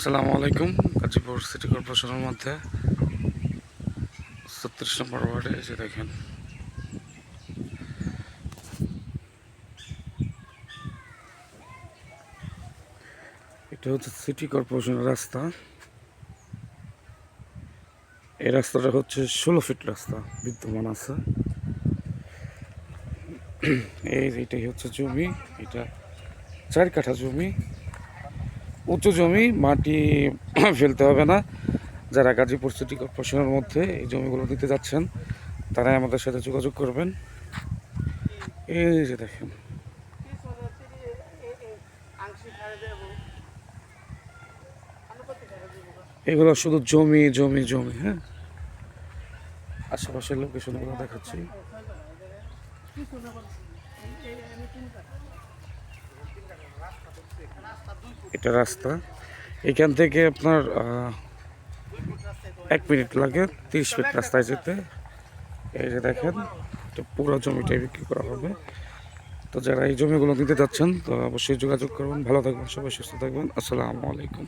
আসসালামু আলাইকুম। গাজীপুর সিটি কর্পোরেশনের মধ্যে 36 নম্বর ওয়ার্ডে এসে দেখেন এটা হচ্ছে সিটি কর্পোরেশনের রাস্তা। এই রাস্তাটা হচ্ছে 16 ফিট রাস্তা বিদ্যমান আছে। এইটাই হচ্ছে জমি। এটা 4 কাঠা জমি, উঁচু জমি, মাটি ফেলতে হবে না। যারা গাজীপুর সিটি কর্পোরেশনের মধ্যে এই জমিগুলো নিতে যাচ্ছেন তারাই আমাদের সাথে যোগাযোগ করবেন। এই যে দেখেন এগুলো শুধু জমি জমি জমি। হ্যাঁ, আশেপাশের লোকেশনগুলো দেখাচ্ছি। এটা রাস্তা, এখান থেকে আপনার 1 মিনিট লাগে 30 ফিট রাস্তায় যেতে। এই যে দেখেন এটা পুরো জমিটাই বিক্রি করা হবে। তো যারা এই জমিগুলো নিতে যাচ্ছেন তো অবশ্যই যোগাযোগ করবেন। ভালো থাকবেন, সবাই সুস্থ থাকবেন। আসসালামু আলাইকুম।